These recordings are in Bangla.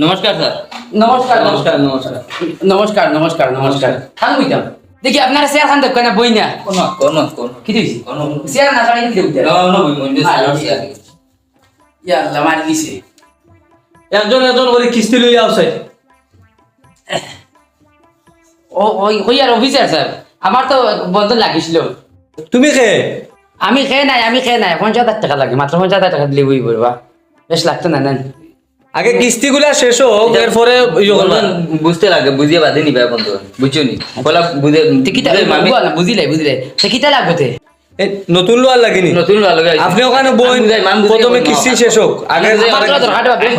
নমস্কার স্যার। নমস্কার নমস্কার নমস্কার নমস্কার নমস্কার নমস্কার খান বইতাম দেখি আপনারা চেয়ার খান দেখ না বই না কি দিছি চেয়ার না খাই কি দিতে ইয়া আল্লাহ মার দিছে একজন একজন করে কিস্তি লইয়া আসে। ও ওই আর অফিসার স্যার আমার তো বন্ধন লাগিছিল। তুমি কে? আমি খেয়ে নাই 50,000 টাকা লাগে মাত্র 50,000 টাকা দিলে বই বলবা বেশ লাগতো না নেন আগে কিস্তিগুলা শেষ হোক এরপরে বুঝতে লাগে বুঝিয়ে বাদে নিবে বন্ধু বুঝছো নি বলা বুঝে কিতা বুঝিলে তো কিতা লাগবে নতুন লোয়ার লাগেনি নতুন ভালো গাইছে আপনি ওখানে বই প্রথমে কিস্তি শেষ হোক আগে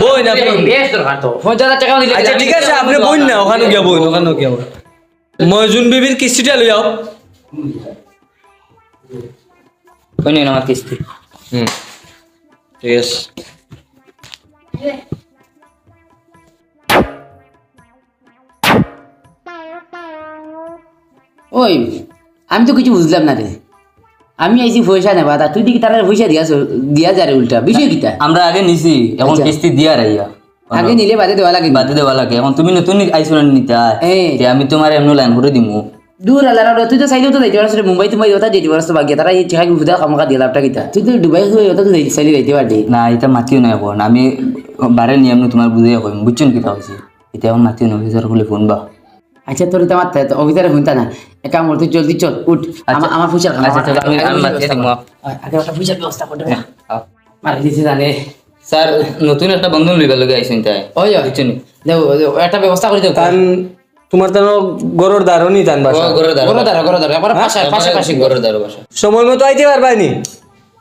বই না বেশ দরকার তো 50,000 টাকা দিলে আচ্ছা ঠিক আছে আপনি বই না ওখানে গিয়া বই ময়জুন বিবির কিস্তিটা লইয়াও। কই নেন আমার কিস্তি ঠিক আছে ওই আমি তো কিছু বুঝলাম না রে আমি আইছি পয়সা নেবা তা তুই দিকে তারা পয়সা দিয়া যা রে উল্টা বিষয় কিতা আমরা আগে নিছি এখন কিস্তি দিয়া রাইয়া আগে নিলে বাদে দেওয়া লাগে এখন তুমি নতুন আইছো না নিতা আমি তোমার এমন লাইন করে দিমু দূর আল্লাহ তুই তো চাইলেও তো যাইতে পারছ মুম্বাই তুমি ওটা যেতে পারছ বাকি তারা এই ঠিকা বুঝা কামকা দিয়ে লাভটা কিতা তুই তো দুবাই ওটা তো চাইলে যাইতে পারবি না এটা মাতিও না এখন আমি বারে নিয়ম তোমার বুঝাই কইম বুঝছো কিতা হইছে এটা এখন মাতিও না অফিসার খুলে ফোন বা আচ্ছা তোর তো আমার অফিসারে শুনতা না এক কাম করতে জলদি চল উঠ আমার পয়সা আচ্ছা চলো আমি মাতিয়ে দিমু আগে ওটা পয়সার ব্যবস্থা করতে মারি দিছে জানে স্যার নতুন একটা বন্ধন লইবা লগে আইছেন তাই ওই বুঝছো নি দেও একটা ব্যবস্থা করে দেও কারণ তোমার তো গরুর দারুনি টান বাসা গরর গরদার একবার পাশে গরর দারো বাসা সময় মতো আইতে পারবানি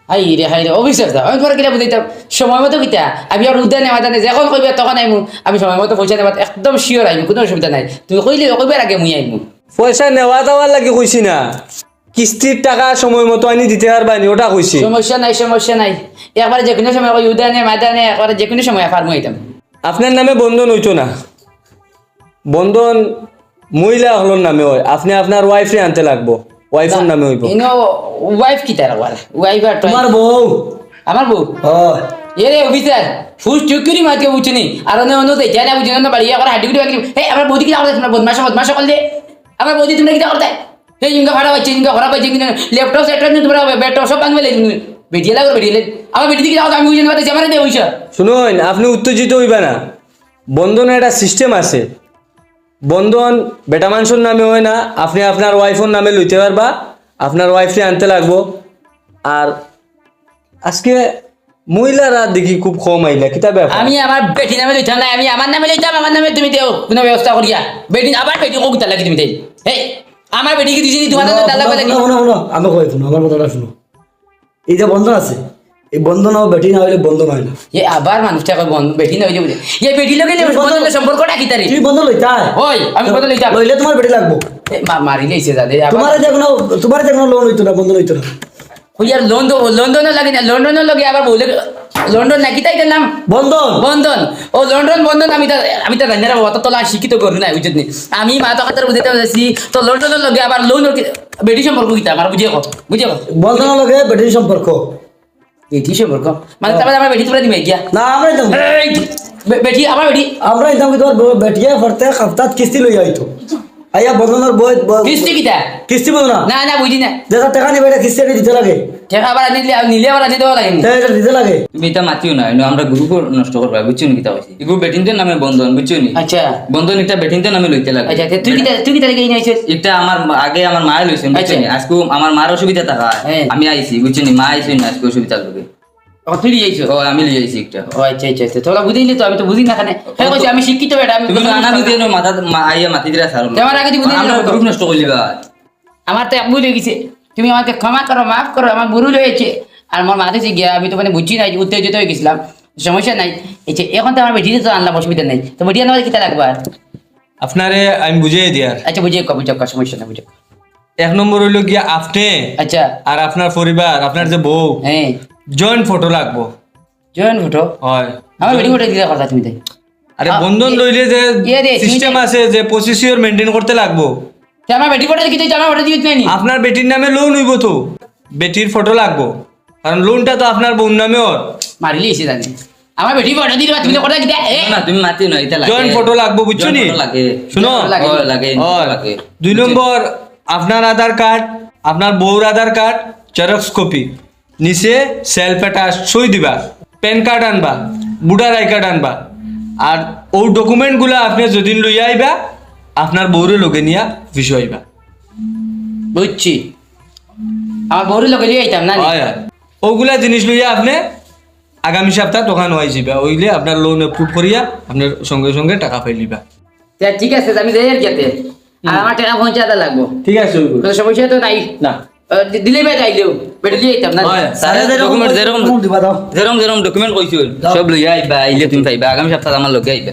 হাই রে অফিসার দা আমি তোমার কিটা বুঝাইতাম সময় মতো কিটা আমি আর উদ্যানে মাদানে যখন কইবে তখন আইমু আমি সময় মতো পয়সা নেওয়া একদম শিওর আইমু কোনো অসুবিধা নাই তুমি কইলে কইবার আগে মুই আইমু পয়সা নেওয়া দেওয়ার লাগে কইছি না কিস্তির টাকা সময় মতো আনি দিতে পারবানি ওটা কইছি সমস্যা নাই একবার যে কোনো সময় উদ্যানে মাদানে একবার যে কোনো সময় ফার্মু আইতাম আপনার নামে বন্ধন হইতো না বন্ধন মহিলা হলোর নামে হয় আপনি আপনার ওয়াইফে আনতে লাগবো ওয়াইফের নামে হইব ইনো ওয়াইফ কি তার ওয়াইফ আর তোমার বউ আমার বউ হয় এরে অফিসার ফুস চুকুরি মাকে বুঝনি আর অন্য দেই জানা বুঝি না বাড়ি একবার হাড্ডি গুড়ি বাকি হে আমার বৌদি কি করতে তোমরা বদমাশ করলে আমার বৌদি তোমরা কি করতে হে ইনকা ভাড়া হচ্ছে ইনকা খরাব হচ্ছে ইনকা ল্যাপটপ সেটটপ নিয়ে তোমরা বেটপ সব ভাঙবে বেটিয়ে লাগো বেটিয়ে আমার বেটি দিকে যাও আমি বুঝি না আমার দে পয়সা শুনুন আপনি উত্তেজিত হইবে না বন্ধনের একটা সিস্টেম আছে বন্ধন বেটা মানুষের নামে হয় না আপনি আপনার ওয়াইফের নামে লইতে পারবা আপনার ওয়াইফে আনতে লাগবো আর আজকে মহিলারা দেখি খুব কম আইলা কিতা ব্যাপার আমি আমার বেটি নামে লইতাম না আমি আমার নামে লইতাম আমার নামে তুমি দেও কোনো ব্যবস্থা করিয়া বেটি আবার বেটি কোকিতা লাগি তুমি দেই এই আমার বেটি কি দিছি তোমার নামে দাদা বলে শুনো আমি কই শুনো আমার কথাটা শুনো এই যে বন্ধন আছে এই বন্ধন ও বেটি না হইলে বন্ধন হয় না এ আবার মানুষটা কই বেটি না হইলে এ বেটি লগে বন্ধনের সম্পর্কটা কি তারে তুমি বন্ধন লইতা ওই আমি বন্ধন লইতাম লইলে তোমার বেটি লাগবো মারি লইছে দাদা তোমার যে কোনো লোন হইতো না বন্ধন হইতো না ওই আর লন্ডনও লাগে না লন্ডনও লাগে আবার বলে লন্ডন নাকি তাই নাম বন্ধন ও লন্ডন বন্ধন আমি তো জানি না অত তোলা শিক্ষিত করি না বুঝত নি আমি মা তো খাতার বুঝতে পারছি তো লন্ডনের লগে আবার লোন বেটি সম্পর্ক কিতা আমার বুঝিয়ে বন্ধনের লগে বেটির সম্পর্ক বেটি সম্পর্ক মানে তারপরে আমার বেটি তোরা দিবে গিয়া না আমরা একদম বেটি আমার বেটি আমরা একদম তোমার বেটিয়ে প্রত্যেক সপ্তাহ কিস্তি লই আইতো আইয়া বন্ধনের বই কিস্তি কিতা কিস্তি বল না না বুঝি না যেটা টাকা নিবে এটা কিস্তি দিতে লাগে টাকা আবার নিলে আবার আনি দেওয়া লাগে এটা দিতে লাগে তুমি এটা মাতিও না আমরা গ্রুপ নষ্ট করবা বুঝছো নি কিতা হইছে গ্রুপ বেটিনদের নামে বন্ধন বুঝছো নি আচ্ছা বন্ধন এটা বেটিনদের নামে লইতে লাগে আচ্ছা তুই কি তারিখে আইছিস এটা আমার আগে আমার মায়ে লইছেন বুঝছো নি আজকে আমার মার অসুবিধা থাকা আমি আইছি বুঝছো নি মা আইছেন না আজকে অসুবিধা লাগে তুই লিয়েছো ও আমি লিয়ে আইছি একটা ও আচ্ছা তোরা বুঝিলি তো আমি তো বুঝি না খানে হ্যাঁ কইছি আমি শিক্ষিত বেটা আমি তুমি না বুঝিয়ে নো মাথা আইয়া মাটি দিরা ছাড়ো তোমার আগে বুঝি আমরা গ্রুপ নষ্ট করলিবা আমার তো ভুল হয়ে গেছে তুমি আমাকে ক্ষমা করো মাফ করো আমার ভুল হয়েছে আর আমার মাথায় গিয়া আমি তো মানে বুঝছি নাই উত্তেজিত হয়ে গেছিলাম সমস্যা নাই এই যে এখন তো আমার বেটিতে তো আনলাম অসুবিধা নাই তো বেটি আনবার কিতা লাগবে আপনারে আমি বুঝিয়ে দিয়ার আচ্ছা বুঝে সমস্যা না বুঝে এক নম্বর হইলো গিয়া আপনি আচ্ছা আর আপনার পরিবার আপনার যে বউ হ্যাঁ জয়েন্ট ফটো লাগবো জয়েন্ট ফটো হয় আমার বেটি ফটো দিতে কথা তুমি তাই আরে বন্ধন লইলে যে সিস্টেম আছে যে প্রসিডিউর মেইনটেইন করতে লাগবো আমার বেটি ফটো কি তুই আমার ফটো দিবি নাই আপনার বেটির নামে লোন হইব তো বেটির ফটো লাগবো কারণ লোনটা তো আপনার বোন নামে ওর মারি লিয়েছে জানি আমার বেটি বড় দিদি তুমি তো কথা কি না তুমি মাতি না এটা লাগে জয়েন্ট ফটো লাগবো বুঝছো নি Joint photo লাগে শুনো লাগে। ও লাগে আর লাগে 2 নম্বর আপনার আধার কার্ড আপনার বউর আধার কার্ড জেরক্স কপি নিচে সেলফ অ্যাটাচ সই দিবা প্যান কার্ড আনবা বুডার আই কার্ড আনবা আর ও ডকুমেন্টগুলো আপনি যদি লইয়া আইবা আপনার বউরে লগে নিয়া অফিসে আইবা বুঝছি আমার বউর লোকে লিয়ে আইতাম না হয় হয় ওগুলা জিনিস লইয়া আপনি আগামী সপ্তাহ দোকান হয়ে যাবে ওইলে আপনার লোন অ্যাপ্রুভ করিয়া আপনার সঙ্গে সঙ্গে টাকা পাইলিবা তা ঠিক আছে আমি যাই আর যেতে আর আমার টাকা পৌঁছাতে লাগবো ঠিক আছে কোনো সমস্যা তো নাই না দিলে ভাই যাইলেও বেটে দিয়ে আইতাম না হয় স্যারের ডকুমেন্ট যেরকম দিবা দাও যেরকম ডকুমেন্ট কইছিল দাও। সব লইয়া আইবা আইলে তুমি পাইবা আগামী সপ্তাহে আমার লগে আইবা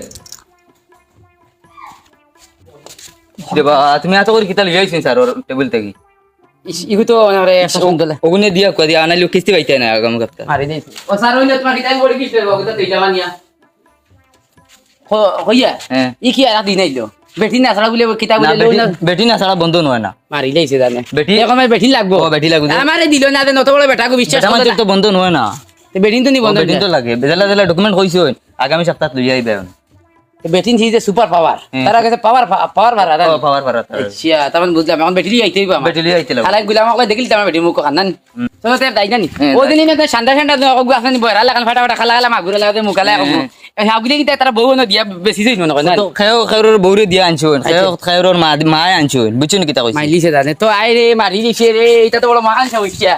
দেবা তুমি এত করে কিতা লইয়া আইছেন স্যার ওর টেবিল থেকে ইগু তো মানে একটা সুন্দর ওগুনে দিয়া কই দিয়া আনাইলো কিস্তি পাইতে না আগামী সপ্তাহে মারি দিয়েছি ও স্যার হইলে তোমার কিতাব বলে কি করবো তো তুই যাবা নিয়া হইয়া হ্যাঁ ই কি আর দিন আইলো বেটি না ছাড়া বলে কিতাব না বলে বেটি না ছাড়া বন্ধ নয় না মারি লাইছে জানে বেটি- এখন আমার বেটি লাগবো ও, বেটি লাগবে। আমারে দিল না নত বড় বেটাকে বিশ্বাস বেটা মানুষের তো বন্ধ নয় না বেটিন তো নি বন্ধ বেটিন তো লাগে বেজালা জেলা ডকুমেন্ট কইছো আগামী সপ্তাহে লইয়া আইবা বেটিন হি যে সুপার পাওয়ার হ্যাঁ। তার কাছে পাওয়ার পাওয়ার ভাড়া ও পাওয়ার পারা আচ্ছা তখন বুঝলাম এখন বেটি আইতে হইব আমার বেটি লইয়া আইতে লাগবে খালাই গুলাম আমাকে দেখিল আমার বেটি মুখ কান্দান তো তার দাই জানি হ্যাঁ, ও দিন না ঠান্ডা ঠান্ডা আসনি বয়রা লাগান ফাটা ফাটা খালা খালা মাগুরা লাগাতে মুখালা হাগুলি কি তারা বউ না দিয়া বেশি যাই মনে করে তো খায়র বউরে দিয়া আনছুন খায়র মা আনছুন বুঝছুন কিতা কইছি মাইলিছে জানে তো আই রে মারি দিছে রে এটা তো বড় মহান সমস্যা